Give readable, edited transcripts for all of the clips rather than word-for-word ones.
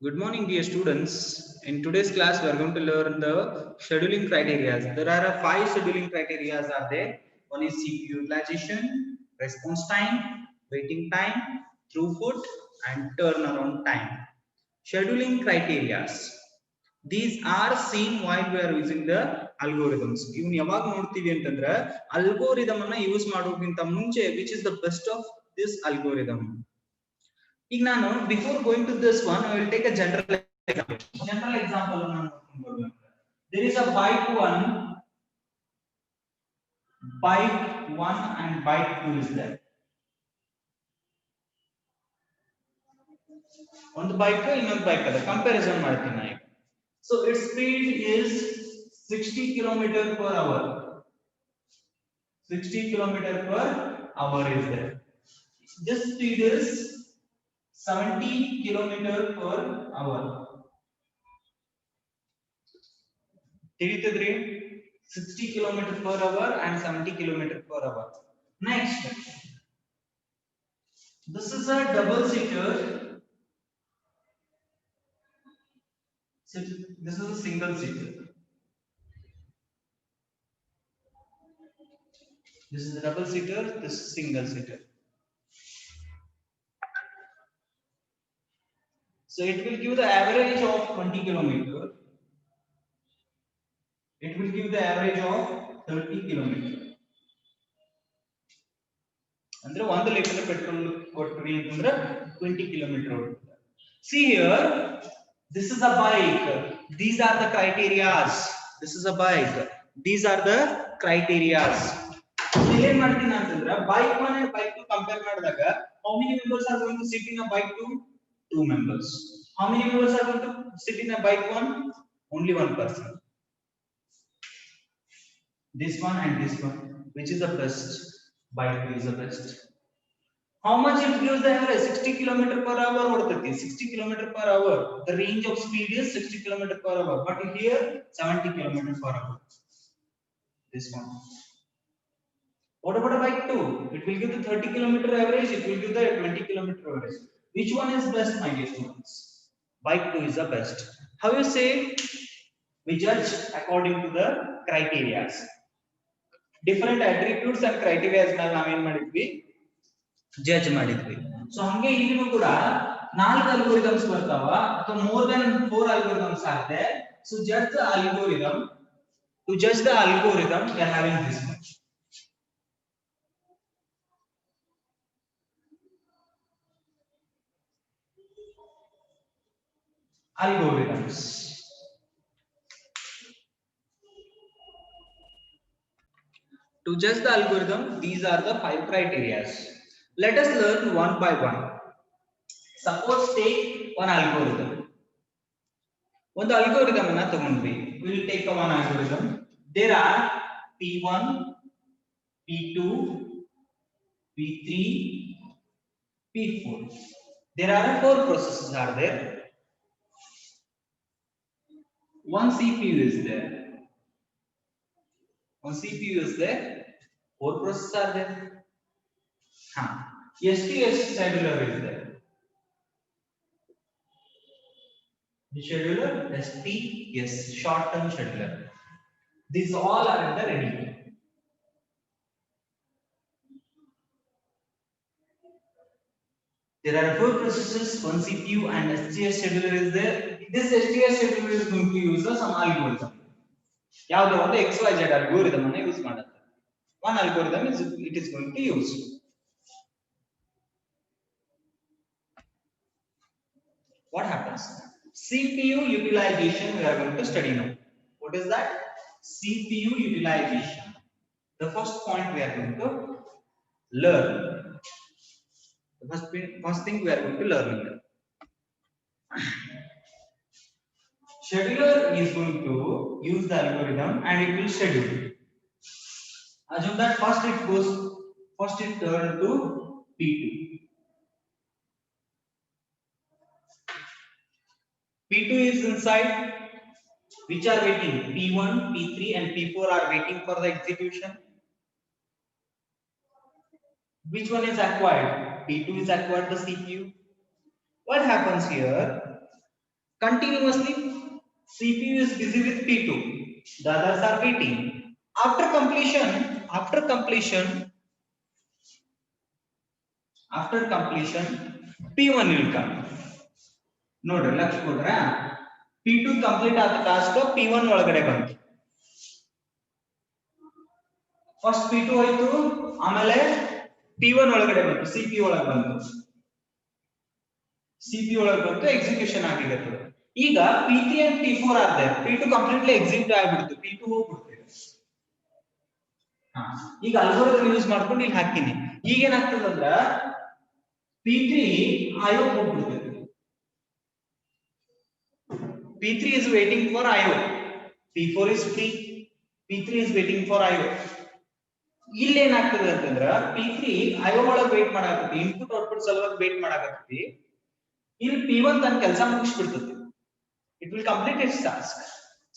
Good morning, dear students. In today's class, we are going to learn the scheduling criteria. There are five scheduling criteria are there. One is CPU utilization, response time, waiting time, throughput, and turnaround time. Scheduling criteria. These are seen while we are using the algorithms. ಇವನ್ ಯಾವಾಗ ನೋಡ್ತೀವಿ ಅಂತಂದ್ರೆ algorithm ಅನ್ನ use ಮಾಡೋಕ್ಕಿಂತ ಮುಂಚೆ which is the best of this algorithm. ಈಗ ನಾನು before going to this one, I will take a general example. General example ನಾನು ನೋಡ್ಕೊಂಡು ಬರೋಣ. There is a bike 1 and bike 2 is there. ಒಂದು ಬೈಕ್ ಇನ್ನೊಂದು ಬೈಕ್ ಅದ ಕಂಪ್ಯಾರಿಸನ್ ಮಾಡ್ತೀನಿ ನಾನು. So its speed is 60 km per hour. 60 km per hour is there. This speed is 70 km per hour. ತಿಳಿತದ್ರಿ 60 km per hour and 70 km per hour. Next, this is a double seater. This is a single seater. This is a double seater. This is single seater. So it will give the average of 20 km. It will give the average of 30 km. ಅಂದ್ರೆ 1 litre petrol ಕೊಟ್ವಿ ಅಂತಂದ್ರೆ 20 km ಓಡುತ್ತೆ. See here, this is a bike. These are the criterias. This is a bike. These are the criterias. ಏನ್ ಮಾಡ್ತೀನಿ ಅಂತಂದ್ರೆ bike 1 and bike 2 compare ಮಾಡಿದಾಗ how many members are going to sit in a bike 2? 2 members. How many members are going to sit in a bike 1? Only one person. This one and this one. Which is the best? Bike 2 is the best. How much it gives the average? 60 km per hour ಓಡ್ತೈತಿ. 60 km per hour. The range of speed is 60 km per hour. But here 70 km per hour. This one. What about a bike 2? It will give the 30 km average. It will give the 20 km average. Which one is best, my dear students? Bike 2 is the best. How you say? We judge according to the criteria. Different attributes and criteria ನಾವೇನ್ ಮಾಡಿದ್ವಿ judge ಮಾಡಿದ್ವಿ. So ಹಂಗೆ ಇಲ್ಲಿನೂ ಕೂಡ 4 algorithms ಬರ್ತಾವ ಅಥವಾ more than 4 algorithms are there. So judge the algorithm. To judge the algorithm, we are having this much. Algorithms. To judge the algorithm, these are the 5 criteria. Let us learn one by one. Suppose take one algorithm. ಒಂದು algorithm ಅನ್ನ ತಗೊಂಡ್ವಿ. We will take one algorithm. There are P1, P2, P3, P4. There are 4 processes are there. One CPU is there. One CPU is there. 4 processes are there. STS scheduler is there. The scheduler STS, short term scheduler. These all are in the ready. There are 4 processes, one CPU and STS scheduler is there. This STS scheduler is going to use some algorithm. ಯಾವುದು ಒಂದು XYZ algorithm ಅನ್ನು use ಮಾಡುತ್ತೆ. One algorithm is going to use. What happens? CPU utilization we are going to study now. What is that? CPU utilization. The first point we are going to learn. The first thing we are going to learn here. Scheduler is going to use the algorithm and it will schedule. Assume that first it turns to P2. P2 is inside, which are waiting. P1, P3 and P4 are waiting for the execution. Which one is acquired? P2 is acquired the CPU. What happens here? Continuously CPU is busy with P2, the others are waiting. After completion P1 will come. ನೋಡ್ರಿ lakh ಕೊಡ್ರ P2 complete ಆದ task P1 ಒಳಗಡೆ ಬಂತು. First P2 ಹೋಯ್ತು, ಆಮೇಲೆ P1 ಒಳಗಡೆ ಬಂತು, CPU ಒಳಗೆ ಬಂತು. CPU ಒಳಗೆ ಬಂತು, ಎಕ್ಸಿಕ್ಯೂಷನ್ ಆಗಿದೆ. ಈಗ P3 and P4 are there. P2 completely execute ಆಗಿಬಿಡ್ತು, P2 ಹೋಗ್ಬಿಡ್ತು. ಈಗ ಅಲ್ಗೋರಿದಮ್ ಯೂಸ್ ಮಾಡ್ಕೊಂಡು ಇಲ್ಲಿ ಹಾಕಿನಿ. ಈಗ ಏನಾಗ್ತದಂದ್ರ P3 IO ಹೋಗ್ಬಿಡ್ತದೆ. P3 is waiting for IO. P4 is free. P3 is waiting for IO. ಇಲ್ಲಿ ಏನಾಗ್ತದೆ ಅಂತಂದ್ರ P3 IO ಒಳಗೆ ವೇಟ್ ಮಾಡಾಕತ್ತಿ, ಇನ್ಪುಟ್ ಔಟ್ಪುಟ್ ಸಲುವಾಗಿ ವೇಟ್ ಮಾಡಾಕತ್ತಿ. ಇಲ್ಲಿ P1 ತನ್ನ ಕೆಲಸ ಮುಗಿಸ್ಬಿಡ್ತದೆ. It will complete its task.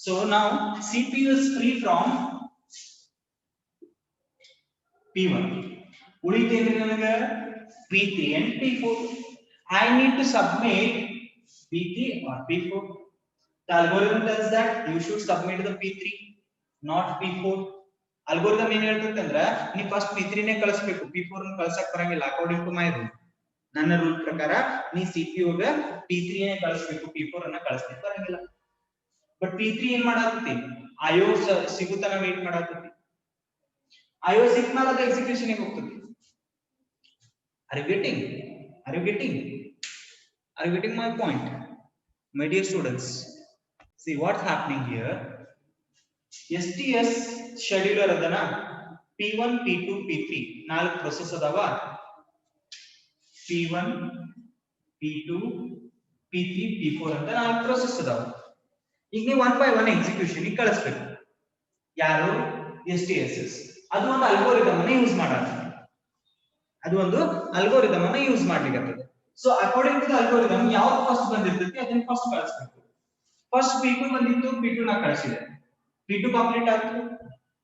So now CPU is free from P1. ಉಳಿತೇನೆ ನನಗೆ P3 and P4. I need to submit P3 or P4. The algorithm tells that you should submit the P3, not P4. Algorithm ಏನು ಹೇಳ್ತದೆ ಅಂದ್ರೆ ನೀವು first P3 ನೇ ಕಳಿಸಬೇಕು, P4 ನ ಕಳಿಸಕ್ಕೆ ಬರಂಗಿಲ್ಲ. According to my rule, ನನ್ನ ರೂಲ್ ಪ್ರಕಾರ ನೀ CPU ಗೆ P3 ನೇ ಕಳಿಸಬೇಕು, P4 ಅನ್ನ ಕಳಿಸಕ್ಕೆ ಬರಂಗಿಲ್ಲ. ಬಟ್ P3 ಏನ್ ಮಾಡಾಕತ್ತಿ, IO ಸಿಗುತ್ತನ ವೇಟ್ ಮಾಡಾಕತ್ತಿ. IO ಸಿಕ್ಕ ಮೇಲೆ ಅದು ಎಕ್ಸಿಕ್ಯೂಷನ್ ಗೆ ಹೋಗ್ತದೆ. Are you getting my point, my dear students? See what's happening here. STS scheduler adana P1 P2 P3 ನಾಲ್ಕು ಪ್ರೊಸೆಸ್ ಅದಾವ. P1 P2 P3 P4 ಅಂತ ನಾಲ್ಕು ಪ್ರೊಸೆಸ್ ಅದಾವ. ಈಗ ನೀವು 1 by 1 ಎಕ್ಸಿಕ್ಯೂಷನ್ ಗೆ ಕಳಿಸಬೇಕು. ಯಾರು STSS ಅದು ಒಂದು ಅಲ್ಗೋರಿದಮ್ ಅನ್ನು ಯೂಸ್ ಮಾಡ್ಲಿಕ್ಕೆ. So according to the algorithm ಯಾವ್ದು ಫಸ್ಟ್ ಬಂದಿರ್ತೈತಿ ಅದನ್ನ ಫಸ್ಟ್ ಕಳಿಸಬೇಕು. ಫಸ್ಟ್ P2 ಬಂದಿತ್ತು, P2 ನ ಕಳಿಸಿದೆ, P2 ಕಂಪ್ಲೀಟ್ ಆಯ್ತು.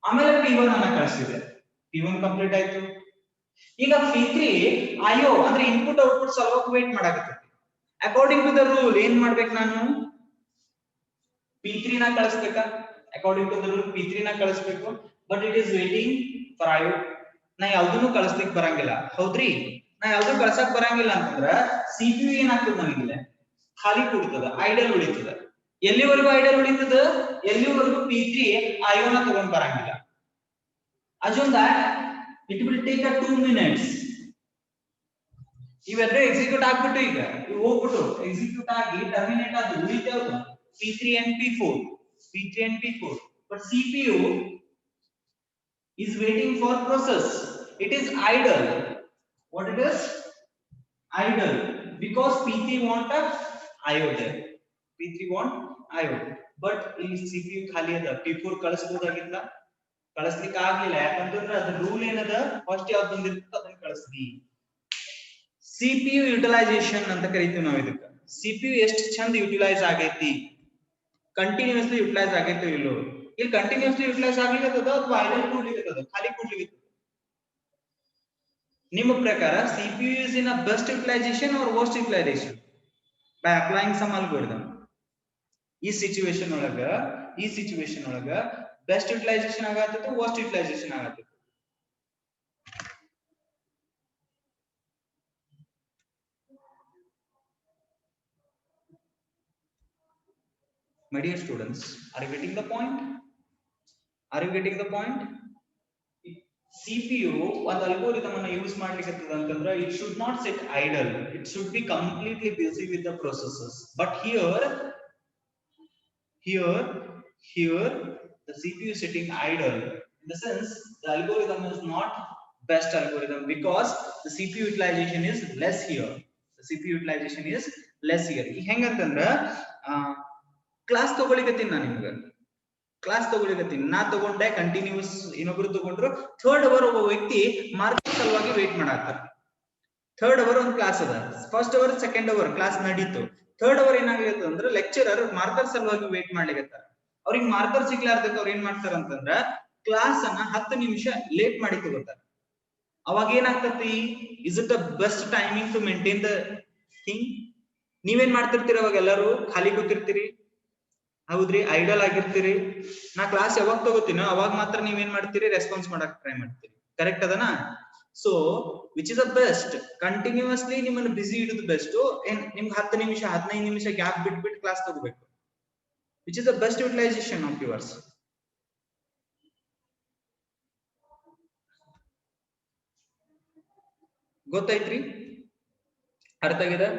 ಆಮೇಲೆ P1 ಅನ್ನ ಕಳಿಸಿದೆ, P1 ಕಂಪ್ಲೀಟ್ ಆಯ್ತು. ಈಗ P3 IO ಅಂದ್ರೆ ಇನ್ಪುಟ್ ಔಟ್ಪುಟ್ ಸಲುವಾಗಿ ವೇಟ್ ಮಾಡಾಕತ್ತೈತಿ. ಅಕಾರ್ಡಿಂಗ್ ಟು ದ ರೂಲ್ ಏನ್ ಮಾಡ್ಬೇಕು, ನಾನು P3 ನ ಕಳಿಸಬೇಕಾ? According to the rule P3 ನ ಕಳಿಸಬೇಕು. But it is waiting for IO. ನಾ ಯಾವ್ದನ್ನು ಕಳಿಸ್ಲಿಕ್ಕೆ ಬರಂಗಿಲ್ಲ, ಹೌದ್ರಿ? ನಾ ಯಾವ್ದು ಕಳ್ಸಕ್ ಬರಂಗಿಲ್ಲ ಅಂತಂದ್ರ CPU ಏನಾಗ್ತದ, ನನಗಿಲ್ಲ ಖಾಲಿ ಕೂಡ್ತದ, ಐಡಲ್ ಉಳಿತದ. ಎಲ್ಲಿವರೆಗೂ ಐಡಲ್ ಉಳಿತದ? ಎಲ್ಲಿವರೆಗೂ P3 IO ನ ತಗೊಂಡ್ ಬರಂಗಿಲ್ಲ. assume that it will take a 2 minutes. ಇವೆರಡು ಎಕ್ಸಿಕ್ಯೂಟ್ ಆಗ್ಬಿಟ್ಟು ಈಗ ಇವು ಹೋಗ್ಬಿಟ್ಟು ಎಕ್ಸಿಕ್ಯೂಟ್ ಆಗಿ ಟರ್ಮಿನೇಟ್ ಆಗಿ ಉಳಿತೇವ್ದು P3 and P4. But CPU is waiting for process. It is idle. What it is? Idle, because P3 want a IO there. P3 want IO. But in CPU ಖಾಲಿ ಅದ. P4 ಕಳಿಸಬಹುದಾಗಿತ್ತ, ಕಳಿಸ್ಲಿಕ್ಕೆ ಆಗ್ಲಿಲ್ಲ. ಯಾಕಂತಂದ್ರೆ ಅದ್ರ rule ಏನದ, first ಯಾವ್ದು ಬಂದಿರ್ತದೆ ಅದನ್ನ ಕಳಿಸ್ರಿ. CPU ಯುಟಿಲೈಸೇಷನ್ ಅಂತ ಕರಿತೀವಿ ನಾವು ಇದಕ್ಕ. CPU ಎಷ್ಟು ಚಂದ ಯುಟಿಲೈಸ್ ಆಗೈತಿ, ಕಂಟಿನ್ಯೂಸ್ಲಿ ಯುಟಿಲೈಸ್ ಆಗೈತಿ ಇಲ್ಲೋ? ಇಲ್ಲಿ ಕಂಟಿನ್ಯೂಸ್ಲಿ ಯುಟಿಲೈಸ್ ಆಗ್ಲಿಕ್ಕತ್ತದ ಅಥವಾ ಐಡಲ್ ಕೂಡ್ಲಿಕ್ಕತ್ತದ, ಖಾಲಿ ಕೂಡ್ಲಿಕ್ಕೆ? ನಿಮ್ಮ ಪ್ರಕಾರ CPU is in a best utilization or worst utilization by applying some algorithm? ಈ ಸಿಚುವೇಶನ್ ಒಳಗ ಬೆಸ್ಟ್ ಯುಟಿಲೈಸೇಷನ್ ಆಗತ್ತೋ ವರ್ಸ್ಟ್ ಯುಟಿಲೈಸೇಷನ್ ಆಗತ್ತೋ? My dear students, are you getting the point? CPU ಒಂದು ಅಲ್ಗೋರಿದಮ್ ಅನ್ನು ಯೂಸ್ ಮಾಡ್ಲಿಕ್ಕೆ ಅಂತಂದ್ರೆ it should not sit idle, it should be completely busy with the processes. But here the CPU is sitting idle. In the sense, the algorithm is not best algorithm because the CPU utilization is less here. ಈಗ ಹೆಂಗಂತಂದ್ರ class ತಗೊಳಿಕತ್ತೀನಿ ನಾನು ನಿಮ್ಗೆ, ನಾ ತಗೊಂಡೆ continuous, ಇನ್ನೊಬ್ರು ತಗೊಂಡ್ರು. Third hour ಒಬ್ಬ ವ್ಯಕ್ತಿ marks ಸಲುವಾಗಿ ವೇಟ್ ಮಾಡಾಕ್ತಾರ. ಥರ್ಡ್ ಅವರ್ ಒಂದು ಕ್ಲಾಸ್ ಅದ, first hour second hour class ನಡೀತು. ಥರ್ಡ್ ಅವರ್ ಏನಾಗಿತ್ತು ಅಂದ್ರೆ ಲೆಕ್ಚರರ್ ಮಾರ್ಕರ್ ಸಲುವಾಗಿ ವೇಟ್ ಮಾಡ್ಲಿಕತ್ತಾರ. ಅವ್ರಿಗೆ ಮಾರ್ಕರ್ ಸಿಗ್ಲಾರ್ದಕ್ಕೆ ಅವ್ರು ಏನ್ ಮಾಡ್ತಾರ ಅಂತಂದ್ರ ಕ್ಲಾಸ್ ಅನ್ನ 10 ನಿಮಿಷ ಲೇಟ್ ಮಾಡಿ ತಗೋತಾರ. ಅವಾಗ ಏನಾಗ್ತತಿ, is it the best timing to maintain the thing? ನೀವೇನ್ ಮಾಡ್ತಿರ್ತೀರಿ ಅವಾಗ ಎಲ್ಲರೂ ಖಾಲಿ ಕೂತಿರ್ತೀರಿ ಹೌದ್ರಿ ಐಡಲ್ ಆಗಿರ್ತೀರಿ ನಾ ಕ್ಲಾಸ್ ಯಾವಾಗ ತಗೋತೀನೋ ಅವಾಗ ಮಾತ್ರ ನೀವೇನ್ ಮಾಡ್ತೀರಿ ರೆಸ್ಪಾನ್ಸ್ ಮಾಡಕ್ ಟ್ರೈ ಮಾಡ್ತೀರಿ ಕರೆಕ್ಟ್ ಅದನಾ so which is the best continuously ನಿಮ್ಮನ್ನು ಬಿಸಿ ಇಡೋದು ಬೆಸ್ಟ್ ಏನ್ ನಿಮ್ಗೆ 10 ನಿಮಿಷ 15 ನಿಮಿಷ ಗ್ಯಾಪ್ ಬಿಟ್ಬಿಟ್ಟು ಕ್ಲಾಸ್ ತಗೋಬೇಕು which is the best utilization of yours ಗೊತ್ತಾಯ್ತ್ರಿ ಅರ್ಥ ಆಗಿದೆ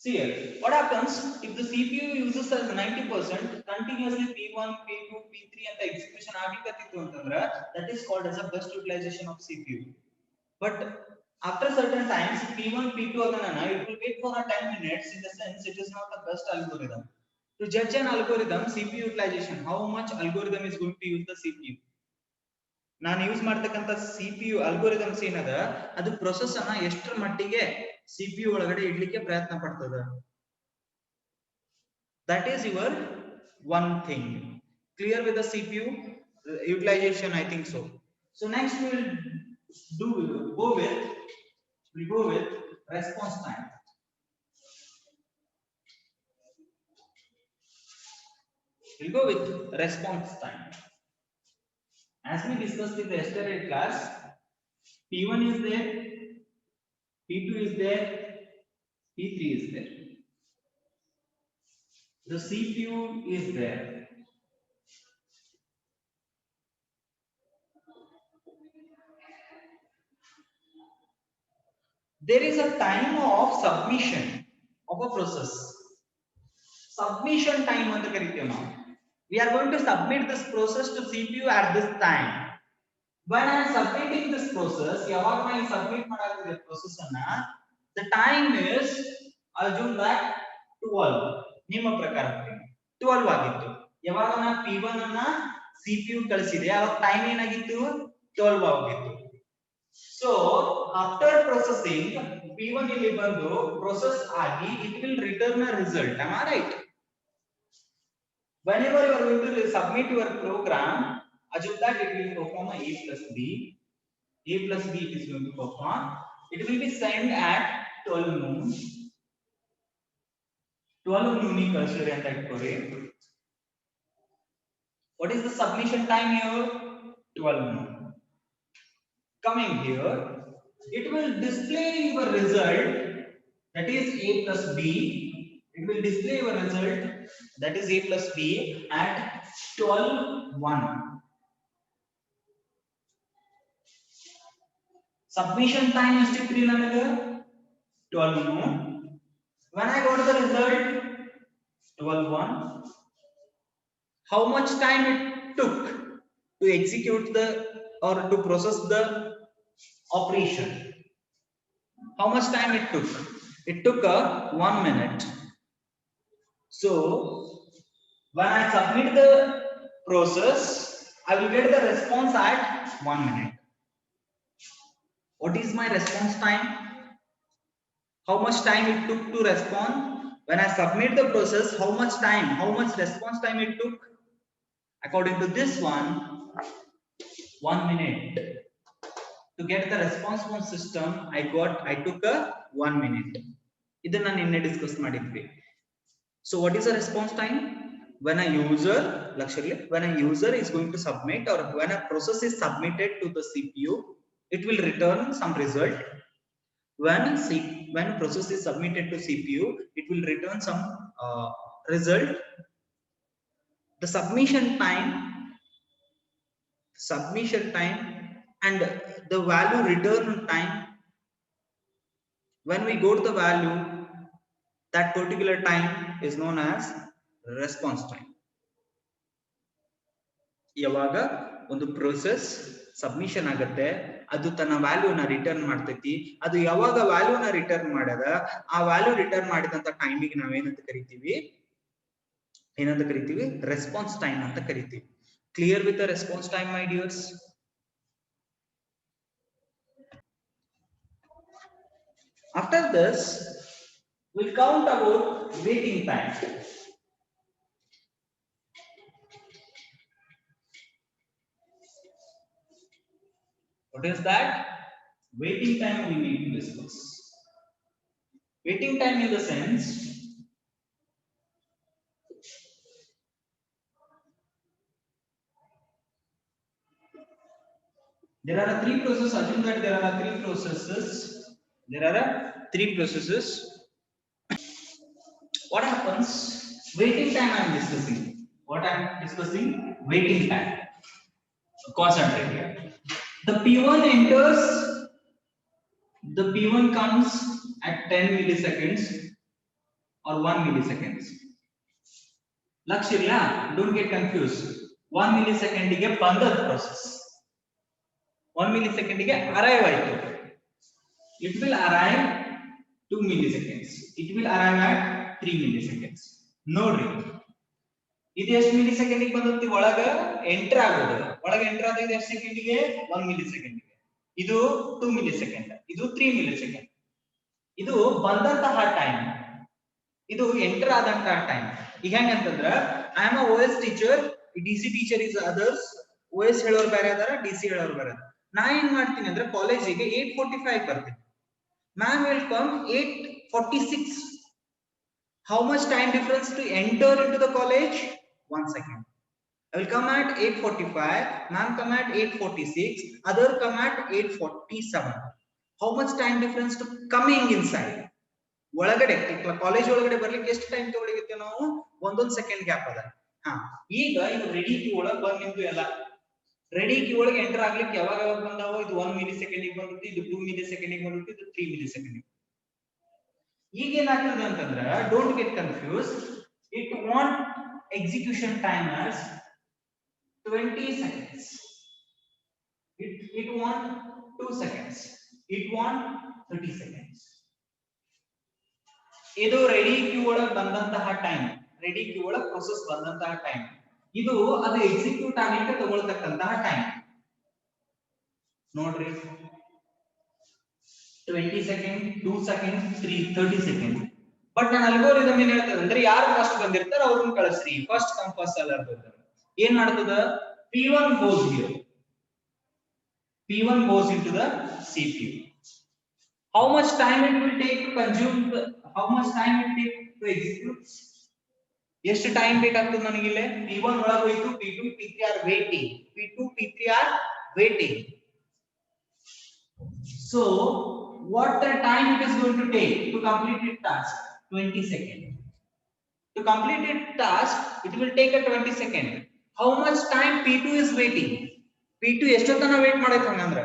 See here, what happens if the CPU uses as 90% continuously P1, P2, P3 and the execution agikatitu antandra that is called as a best utilization of CPU. But after certain times P1, P2 adanana it will wait for a 10 minutes in the sense it is not the best algorithm. To judge an algorithm CPU utilization, how much algorithm is going to use the CPU. ನಾನು use ಮಾಡ್ತಕ್ಕಂತ CPU algorithms ಏನದ ಅದು process ಅನ್ನ ಎಷ್ಟರ ಮಟ್ಟಿಗೆ CPU ಒಳಗಡೆ ಇಡ್ಲಿಕ್ಕೆ ಪ್ರಯತ್ನ ಪಡ್ತದ that is your one thing clear with the CPU utilization I think so next we will go with response time we'll go with response time. As we discussed in the yesterday class, P1 is there, P2 is there, P3 is there. The CPU is there. There is a time of submission of a process. Submission time anta kariteve now. We are going to submit this process to CPU at this time. When I am submitting this process, ಯಾವಾಗ ನಾನು submit ಮಾಡಾಕತ್ತಿದ್ದೆ process ಅನ್ನ the time is assume that 12 ನಿಮ್ಮ ಪ್ರಕಾರ 12 ಆಗಿತ್ತು ಯಾವಾಗ ನಾನು P1 ಅನ್ನ CPU ಕಳಿಸಿದೆ ಆವಾಗ ಟೈಮ್ ಏನಾಗಿತ್ತು 12 ಆಗಿತ್ತು so after processing P1 ಇಲ್ಲಿ ಬಂದು process ಆಗಿ it will return a result am I right whenever you are going to submit your program assume that it will perform a plus b it is going to perform it will be sent at 12 noon 12 noon ಕಳಿಸಿದ್ರೆ ಅಂತ ಇಟ್ಕೊಳ್ಳಿ what is the submission time here 12 noon coming here it will display your result that is a plus b it will display your result that is a plus b at 12:1 submission time ಎಷ್ಟಿತ್ರಿ ನನಗೆ 12 noon when I got the result 12:1 how much time it took to execute the or to process the operation how much time it took 1 minute so when I submit the process I will get the response at 1 minute what is my response time how much time it took to respond when I submit the process how much response time it took according to this one 1 minute to get the response from system I took a 1 minute ಇದನ್ನ ನಿನ್ನೆ discuss ಮಾಡಿದ್ವಿ so what is the response time when a user when a user is going to submit or when a process is submitted to the CPU it will return some result when process is submitted to CPU it will return some result the submission time and the value return time when we go to the value that particular time is known as response time ಯಾವಾಗ ಒಂದು process submission ಆಗುತ್ತೆ ಅದು ತನ್ನ value ನ return ಮಾಡ್ತೈತಿ ಅದು ಯಾವಾಗ value ನ ರಿಟರ್ನ್ ಮಾಡದ ಆ ವ್ಯಾಲ್ಯೂ ರಿಟರ್ನ್ ಮಾಡಿದಂತ ಟೈಮಿಗೆ ನಾವೇನಂತ ಕರಿತೀವಿ ರೆಸ್ಪಾನ್ಸ್ ಟೈಮ್ ಅಂತ ಕರಿತೀವಿ clear with the response time my dears after this we'll count about waiting time what is that waiting time we need to discuss waiting time in the sense there are three processes. Assume that there are three processes. There are three processes. What happens? Waiting time I am discussing. What I am discussing? Waiting time. Concentrate here. The P1 enters. The P1 comes at 10 milliseconds or 1 milliseconds. Lakshya, don't get confused. 1 millisecond ಗೆ ಬಂದದ process. 1 millisecond ಗೆ arrive ಆಯ್ತು. It will arrive 2 milliseconds. It will arrive at 3 milliseconds. ನೋಡ್ರಿ ಇದು ಎಷ್ಟು millisecond ಗೆ ಬಂದತಿ ಒಳಗ enter ಆಗೋದು. ಒಳಗ ಎಂಟರ್ ಆದಾಗ ಎಷ್ಟು ಸೆಕೆಂಡ್ ಗೆ? 1 ಮಿಲಿಸೆಕೆಂಡ್ ಗೆ. ಇದು 2 ಮಿಲಿಸೆಕೆಂಡ್, ಇದು 3 ಮಿಲಿಸೆಕೆಂಡ್. ಇದು ಬಂದಂತಹ ಟೈಮ್, ಇದು ಎಂಟರ್ ಆದಂತಹ ಟೈಮ್. ಈಗ ಹೆಂಗಂತಂದ್ರ I am a OS teacher, DC teacher is others. OS ಹೇಳೋರು ಬೇರೆ ಅದಾರ, DC ಹೇಳೋರು ಬೇರೆ ಅದಾರ. ನಾ ಏನ್ ಮಾಡ್ತೀನಿ ಅಂದ್ರೆ ಕಾಲೇಜಿಗೆ 8:45 ಬರ್ತೀನಿ. Ma'am will come 8:46. How much time difference to enter into the college? 1 second. I will come at 8:45. Ma'am come at 8:46. Other come at 8:47. How much time difference to coming inside? ಒಳಗಡೆ ಕಾಲೇಜ್ ಒಳಗಡೆ ಬರ್ಲಿಕ್ಕೆ ಎಷ್ಟು time ತಗೊಳ್ಳಿಕ್ಕೆ ನಾವು? ಒಂದೊಂದು second gap ಅದ. ಈಗ ಇದು ರೆಡಿ ಕ್ಯೂ ಒಳಗೆ ಬಂದ್ ನಿಂತು ಎಲ್ಲ ರೆಡಿ ಕ್ಯೂ ಒಳಗೆ ಎಂಟರ್ ಆಗ್ಲಿಕ್ಕೆ ಯಾವಾಗ ಬಂದಾವ? ಇದು 1 milliseconds ಗೆ ಬಂದಿತ್ತು, ಇದು 2 milliseconds ಗೆ ಬಂದಿತ್ತು, ಇದು 3 milliseconds. ಈಗ ಏನಾಗ್ತದೆ ಅಂತಂದ್ರೆ don't get confuse. It want execution time as 20 seconds. It want 2 seconds. It want 30 seconds. ಇದು ರೆಡಿ ಕ್ಯೂ ಒಳಗೆ ಬಂದಂತಹ ಟೈಮ್, ರೆಡಿ ಕ್ಯೂ ಒಳಗೆ ಪ್ರೊಸೆಸ್ ಬಂದಂತಹ ಟೈಮ್. ಇದು ಅದು ಎಕ್ಸಿಕ್ಯೂಟ್ ಆಗಲಿಕ್ಕೆ ತಗೊಳ್ತಕ್ಕಂತಹ ಟೈಮ್. ನೋಡ್ರಿ 20 seconds, 2 seconds, 30 seconds. ಬಟ್ ನಾನು ಅಲ್ಗೋರಿದಮ್ ಏನ್ ಹೇಳ್ತದೆ ಅಂದ್ರೆ ಯಾರು ಫಸ್ಟ್ ಬಂದಿರ್ತಾರ ಅವ್ರನ್ನ ಕಳಿಸ್ರಿ, ಫಸ್ಟ್ ಕಮ್ ಫಸ್ಟ್ ಸರ್ವ್ ಬರ್ತಾರೆ. ಏನ್ ಮಾಡ್ತದ? P1 goes here. P1 goes into the CPU. How much time it will take to consume how much time it take to execute? ಎಷ್ಟು ಟೈಮ್ ಬೇಕಾಗ್ತದೆ ನನಗಿಲ್ಲ? P1 ಒಳಗೆ ಹೋಯ್ತು, P2 P3 are waiting. P2 P3 are waiting. So what the time it is going to take to complete the task? 20 seconds. To complete the task, it will take a 20 seconds. How much time P2 is waiting? P2 ಎಷ್ಟೊತ್ತನ wait ಮಾಡೈತೆ ಹಂಗಂದ್ರೆ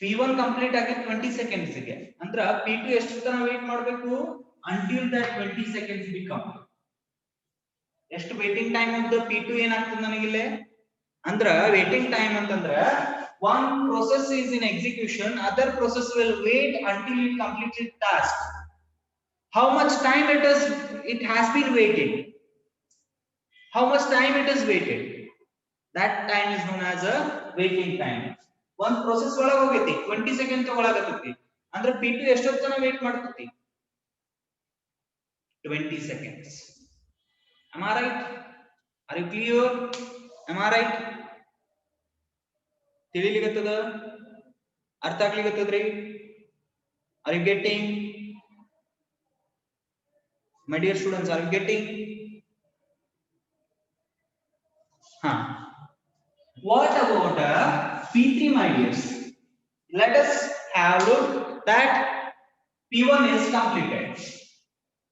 P1 complete ಆಗಿ 20 seconds ಗೆ ಅಂದ್ರ P2 ಎಷ್ಟೊತ್ತನ wait ಮಾಡಬೇಕು? Until that 20 seconds become. ಎಷ್ಟು waiting time of the P2 ಏನಾಗ್ತದೆ ನನಗಿಲ್ಲ ಅಂದ್ರ ವೇಟಿಂಗ್ ಟೈಮ್ ಅಂತಂದ್ರ one process is in execution, other process will wait until it completes its task. How much time it has been waited? How much time it is waited? That time is known as a waiting time. One process ಒಳಗೆ ಹೋಗೈತಿ 20 seconds ತಗೊಳಕತ್ತಿ ಅಂದ್ರೆ P2 ಎಷ್ಟೊತ್ತನ wait ಮಾಡ್ತೈತಿ? 20 seconds. Am I right? Are you clear? Am I right? ತಿಳಿಲಿಕತ್ತದ? ಅರ್ಥ ಆಗ್ಲಿಕತ್ತದ್ರಿ? Are you getting? My dear students, are you getting? What about P3, my dears? Let us have a look that P1 is completed.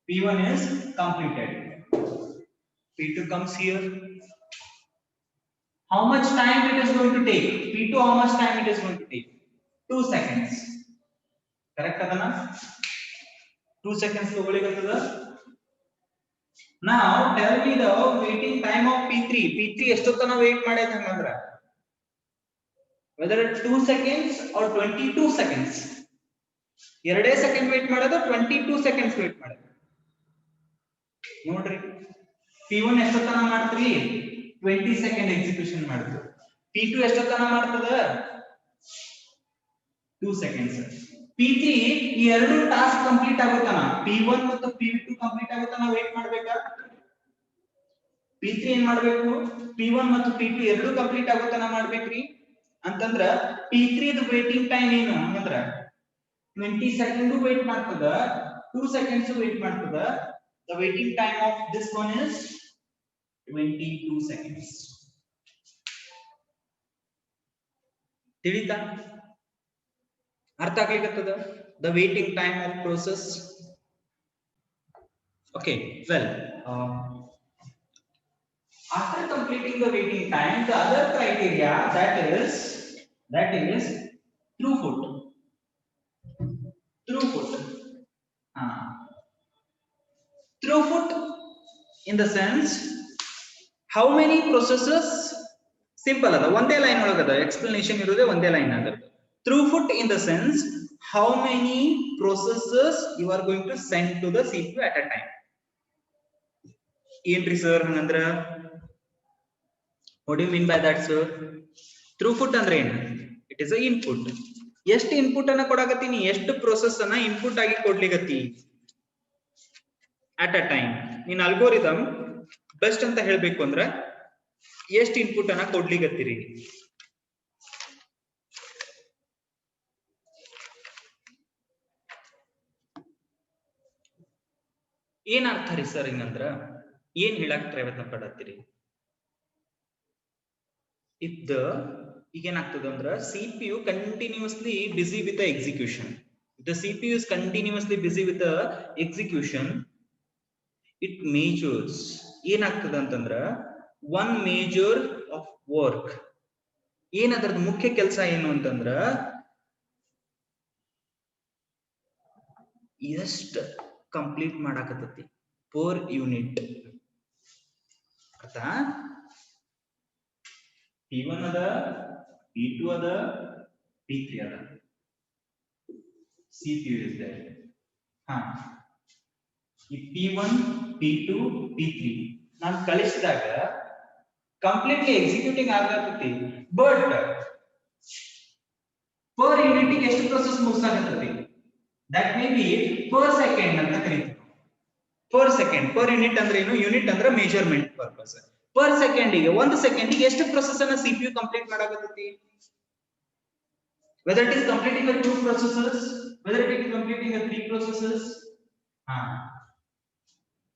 P1 is completed. P2 comes here. How much time it is going to take? P2 how much time it is going to take? 2 seconds. Correct adana? 2 seconds ತಗೊಳ್ಳಿಕತ್ತದ. Now tell me the waiting time of P3. P3 ಎಷ್ಟೊತ್ತನ wait ಮಾಡೈತೆ ಹಂಗಂದ್ರ? Whether it's 2 seconds or 22 seconds. ಎರಡೇ second wait ಮಾಡೋದು, 22 seconds wait ಮಾಡೋದು. ನೋಡ್ರಿ P1 ಎಷ್ಟೊತ್ತನ ಮಾಡ್ತೀರಿ? 20 second execution ಮಾಡಿದ್ರು. P2 ಎಷ್ಟೊತ್ತನ ಮಾಡ್ತದ? 2 seconds. P3 ಈ ಎರಡು ಟಾಸ್ಕ್ ಕಂಪ್ಲೀಟ್ ಆಗುತ್ತಾನ P1 ಮತ್ತು P2 ಕಂಪ್ಲೀಟ್ ಆಗುತ್ತಾನ ವೇಟ್ ಮಾಡ್ಬೇಕಾ? P3 ಏನ್ ಮಾಡ್ಬೇಕು? P1 ಮತ್ತು P2 ಎರಡು ಕಂಪ್ಲೀಟ್ ಆಗುತ್ತಾನ ಮಾಡ್ಬೇಕ್ರಿ ಅಂತಂದ್ರ P3 ದ ವೇಟಿಂಗ್ ಟೈಮ್ ಏನು ಹಂಗಂದ್ರ 20 seconds wait ಮಾಡ್ತದ 2 seconds wait ಮಾಡ್ತದ. The waiting time of this one is 22 seconds. ತಿಳಿತಾ? ಅರ್ಥ ಆಗ್ಲಿಕ್ಕತ್ತದ? The waiting time of process. Okay, well, after completing the waiting time, the other criteria that is throughput. Throughput. Throughput in the sense how many processes. Simple ada ಒಂದೇ line ಒಳಗದ explanation ಇರೋದೇ ಒಂದೇ line ಆಗದ. Throughput in the sense how many processes you are going to send to the CPU at a time. ಏನ್ರಿ sir ಹಂಗಂದ್ರ? What do you mean by that, sir? Throughput ಅಂದ್ರೆ ಏನು? It is a input. ಎಷ್ಟು input ಅನ್ನ ಕೊಡಾಕತ್ತೀನಿ, ಎಷ್ಟು process ಅನ್ನ input ಆಗಿ ಕೊಡ್ಲಿಗತ್ತಿ at a time. ನೀನ್ ಅಲ್ಗೋರಿದಮ್ ಬೆಸ್ಟ್ ಅಂತ ಹೇಳ್ಬೇಕು ಅಂದ್ರೆ ಎಷ್ಟು ಇನ್ಪುಟ್ ಅನ್ನ ಕೊಡ್ಲಿಗತ್ತೀರಿ. ಏನ್ ಅರ್ಥ ರೀ ಸರ್ ಹಿಂಗಂದ್ರ? ಏನ್ ಹೇಳಕ್ ಪ್ರಯತ್ನ ಪಡತ್ತೀರಿ? ಈಗ ಏನಾಗ್ತದ ಅಂದ್ರ CPU continuously busy with the execution. The CPU is continuously busy with the execution. It measures ಏನಾಗ್ತದ ಅಂತಂದ್ರ one measure of work. ಏನ್ ಅದರದ ಮುಖ್ಯ ಕೆಲಸ ಏನು ಅಂತಂದ್ರ ಎಷ್ಟು ಕಂಪ್ಲೀಟ್ ಮಾಡಾಕತ್ತತಿ ಪರ್ ಯೂನಿಟ್. ಅರ್ಥ? P1 ಅದ, P2 ಅದ, P3 ಅದ. CPU is there. ಈ P1, P2, P3 ನಾನು ಕಳಿಸಿದಾಗ ಕಂಪ್ಲೀಟ್ಲಿ ಎಕ್ಸಿಕ್ಯೂಟಿಂಗ್ ಆಗತೈತಿ. ಬಟ್ ಪರ್ ಯೂನಿಟ್ ಎಷ್ಟು ಪ್ರೊಸೆಸ್ ಮುಗಿಸಾಗತೈತಿ? That may be per second ಅಂತ ಕರೀತೀವಿ. ಪರ್ ಸೆಕೆಂಡ್, ಪರ್ ಯೂನಿಟ್ ಅಂದ್ರೆ ಏನು? ಯೂನಿಟ್ ಅಂದ್ರೆ ಮೆಜರ್ಮೆಂಟ್ ಪರ್ಪಸ್. ಪರ್ ಸೆಕೆಂಡಿಗೆ, ಒಂದು ಸೆಕೆಂಡಿಗೆ ಎಷ್ಟು ಪ್ರೊಸೆಸ್ ಅನ್ನ CPU ಕಂಪ್ಲೀಟ್ ಮಾಡಾಕತ್ತೈತಿ? Whether it is completing a 2 processes, whether it is completing a 3 processes.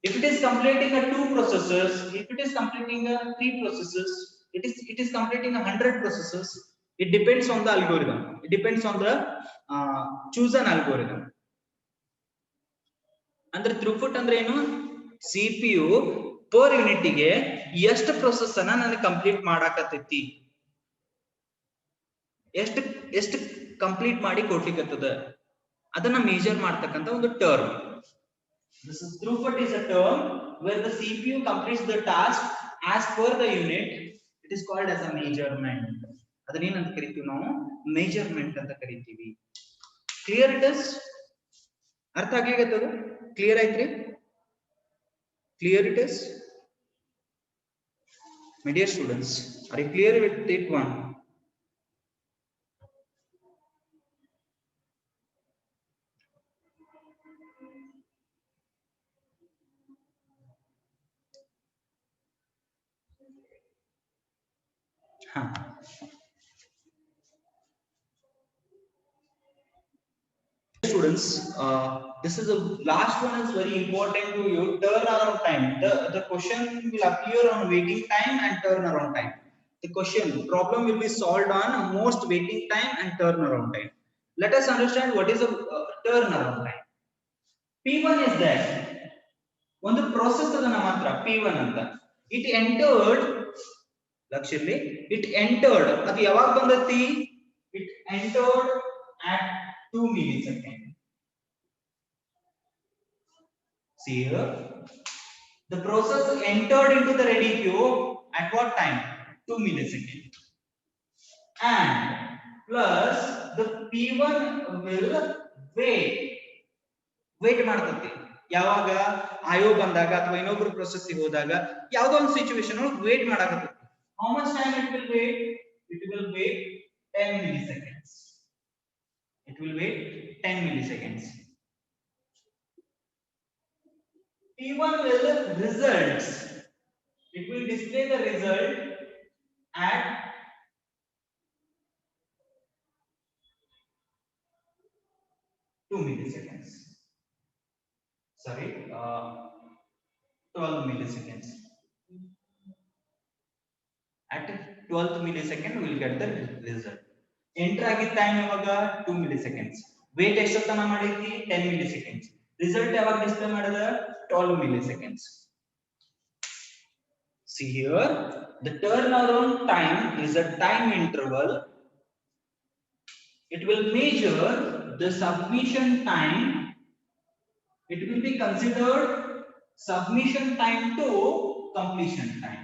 If it is completing a 2 processes, if it is completing a 3 processes, it is completing a 100 processes. It depends on the algorithm. It depends on the chosen algorithm. ಅಂದ್ರೆ ಥ್ರೂಪುಟ್ ಅಂದ್ರೆ ಏನು? CPU per ಯೂನಿಟ್ಗೆ ಎಷ್ಟು process ಅನ್ನ ನಾನು complete ಮಾಡಾಕತ್ತೈತಿ, ಎಷ್ಟು complete ಮಾಡಿ ಕೊಡ್ಲಿಕ್ಕತ್ತದ ಅದನ್ನ ಮೇಜರ್ ಮಾಡ್ತಕ್ಕಂತ ಒಂದು term. This is throughput is a term where the CPU completes the task as per the unit. It is called as a measurement. ಅದನ್ನ ಏನಂತ ಕರಿತೀವಿ ನಾವು? ಮೆಜರ್ಮೆಂಟ್ ಅಂತ ಕರಿತೀವಿ. Clear it is? ಅರ್ಥ ಆಗ್ಲಿಕ್ಕತ್ತದ? ಕ್ಲಿಯರ್ ಆಯ್ತ್ರಿ? Clear it is? My dear students, are you clear with it one? Students, this is the last one is very important to you. Turnaround time. The question will appear on waiting time and turnaround time. The problem will be solved on most waiting time and turnaround time. Let us understand what is a turnaround time. P1 is there. One the process adana matra P1 anta. It entered. Lakshirli, it entered. Adi yavag bandati? It entered at 2 milliseconds. See here, the process entered into the ready queue at what time? 2 milliseconds. And plus the P1 will wait ಮಾಡ್ತತಿ. ಯಾವಾಗ IO ಬಂದಾಗ ಅಥವಾ ಇನ್ನೊಬ್ಬರು process ಗೆ ಹೋದಾಗ ಯಾವುದೋ ಒಂದು situation ಒಳಗೆ wait ಮಾಡಾಕತ್ತಿ. How much time it will wait? It will wait 10 milliseconds. It will wait 10 milliseconds. P1 will results. It will display the result at 2 milliseconds. Sorry, 12 milliseconds. At 12th millisecond we will get the result. Enter ಆಗಿದ್ದ time ಯಾವಾಗ 2 milliseconds. Wait ಎಷ್ಟೊತ್ತನ ಮಾಡಿದ್ವಿ 10 milliseconds. Result ಯಾವಾಗ display ಮಾಡಿದ 12 milliseconds. See here, the turnaround time is a time interval. It will measure the submission time. It will be considered submission time to completion time.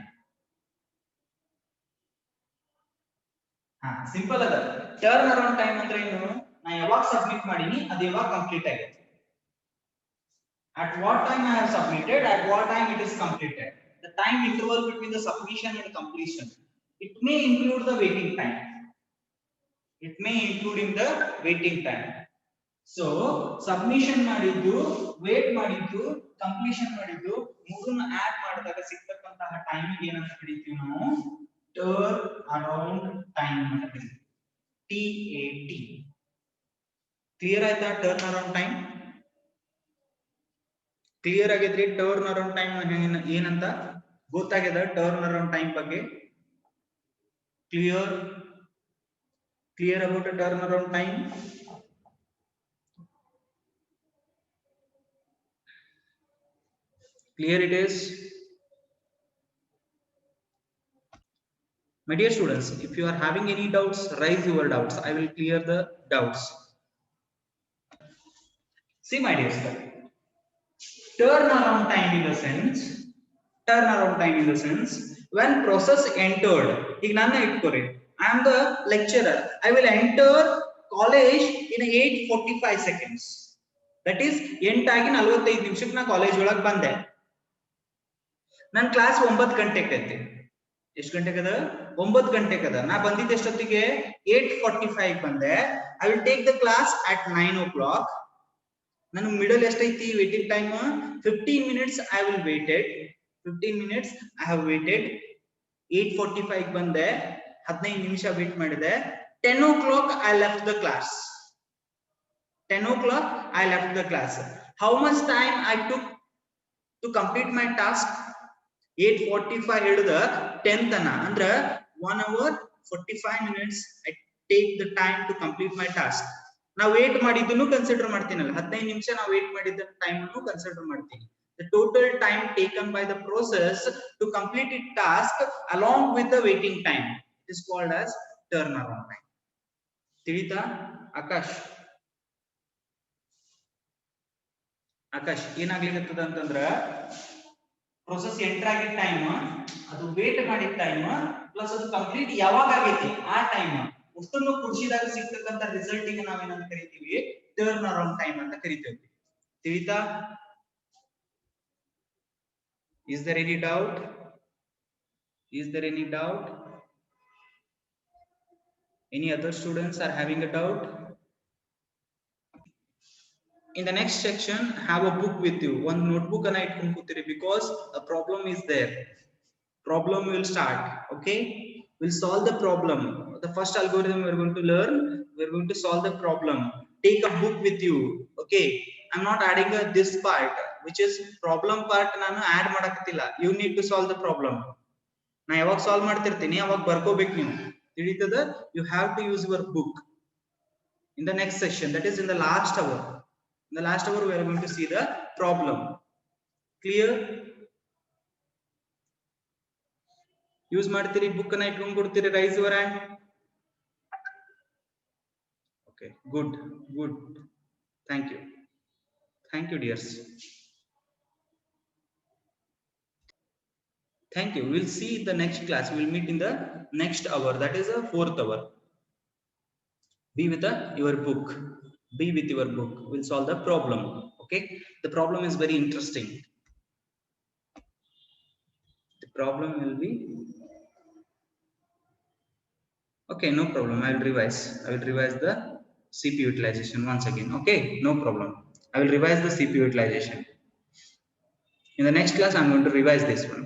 Simple ಅದ. Turn around time ಅಂದ್ರೆ ಏನು? ನಾ ಯಾವಾಗ submit ಮಾಡೀನಿ ಅದು ಯಾವಾಗ complete ಆಗೈತೆ. At what time I have submitted, at what time it is completed. The time interval between the submission and completion. It may include the waiting time. It may include in the waiting time. So submission ಮಾಡಿದ್ದು, wait ಮಾಡಿದ್ದು, completion ಮಾಡಿದ್ದು ಮೂರನ್ನು add ಮಾಡಿದಾಗ ಸಿಕ್ಕತಕ್ಕಂತಹ ಟೈಮಿಗೆ ಏನಂತ ಕರೀತೀವಿ ನಾವು? Turn around time ಅಂತ ಕರೀತೀವಿ. TAT. ಕ್ಲಿಯರ್ ಆಯ್ತಾ ಟರ್ನ್ ಅರೌಂಡ್ ಟೈಮ್? ಕ್ಲಿಯರ್ ಆಗಿದ್ರಿ ಟರ್ನ್ ಅರೌಂಡ್ ಟೈಮ್ ಏನಂತ ಗೊತ್ತಾಗಿದೆ? ಟರ್ನ್ ಅರೌಂಡ್ ಟೈಮ್ ಬಗ್ಗೆ clear about turn around time? Clear it is? My dear students, if you are having any doubts, raise your doubts. I will clear the doubts. See my dear student, turnaround time in the sense, when process entered, ಈಗ ನನ್ನ ಇಟ್ಕೊರಿ, I am the lecturer, I will enter college in 8:45 seconds. That is 8:45 ನಿಮಿಷಕ್ಕೆ ನಾ college ಒಳಗೆ ಬಂದೆ. ನನ್ನ class 9 ಗಂಟೆಗೆ ಐತಿ. ಎಷ್ಟು ಗಂಟೆಗೆ ಅದ? 9 ಗಂಟೆಗೆ ಅದ. ನಾ ಬಂದಿದ್ದ ಎಷ್ಟೊತ್ತಿಗೆ? 8:45 ಬಂದೆ. I will take the class at 9 o'clock. ನನ್ನ ಮಿಡಲ್ ಎಷ್ಟೈತಿ waiting time? 15 minutes I will waited. 15 minutes I have waited. 8:45 ಬಂದೆ, 15 ನಿಮಿಷ ವೇಟ್ ಮಾಡಿದೆ. 10 o'clock I left the class. 10 o'clock I left the class. How much time I took to complete my task? 8:45 ಹಿಡಿದ 10 ತನ ಅಂದ್ರ 1 hour 45 minutes I take the time to complete my task. ನಾ wait ಮಾಡಿದ್ದನ್ನು consider ಮಾಡ್ತೀನಲ್ಲ, 15 ನಿಮಿಷ ನಾ wait ಮಾಡಿದ್ದ time ಅನ್ನು consider ಮಾಡ್ತೀನಿ. The total time taken by the process to complete its task along with the waiting time is called as turnaround time. ತಿಳಿತಾ ಆಕಾಶ್? ಆಕಾಶ್ ಏನಾಗ್ಲಿಕ್ಕತ್ತದ ಅಂತಂದ್ರ process enter ಆಗಿದ್ದ ಟೈಮ್, ಅದು ವೇಟ್ ಮಾಡಿದ ಟೈಮ್ ಪ್ಲಸ್ ಅದು ಕಂಪ್ಲೀಟ್ ಯಾವಾಗ ಆಗೈತಿ ಆ ಟೈಮ್ ಅಷ್ಟನ್ನು ಕುಡಿಸಿದಾಗ ಸಿಗ್ತಕ್ಕಂತ ರಿಸಲ್ಟ್ ಗೆ ನಾವೇನಂತ ಕರಿತೀವಿ? ಟರ್ನ್ ಅರೌಂಡ್ ಟೈಮ್ ಅಂತ ಕರಿತೀವಿ. ತಿಳಿತಾ? Is there any doubt? Any other students are having a doubt? In the next section, have a book with you. One notebook and item because a problem is there. Problem will start. Okay, we'll solve the problem. The first algorithm we're going to learn, we're going to solve the problem. Take a book with you. Okay, I'm not adding this part, which is problem part. Nanu add madakatilla. You need to solve the problem. Na yavag solve ಮಾಡ್ತಿರ್ತೀನಿ ಅವಾಗ ಬರ್ಕೋಬೇಕು ನೀವು. ತಿಳಿತದ? You have to use your book. In the next session, that is in the last hour. In the last hour we are going to see the problem. Clear? Use ಮಾಡ್ತೀರಿ book ಅನ್ನ ಇಟ್ಕೊಂಡು ಕೊಡ್ತೀರಿ? Raise your hand. Okay, good. Thank you dears. Thank you. We'll see the next class. We'll meet in the next hour. That is the 4th hour. Be with your book. We'll solve the problem. Okay. The problem is very interesting. The problem will be. Okay, no problem. I will revise the CPU utilization once again. Okay, no problem. I will revise the CPU utilization. In the next class, I'm going to revise this one.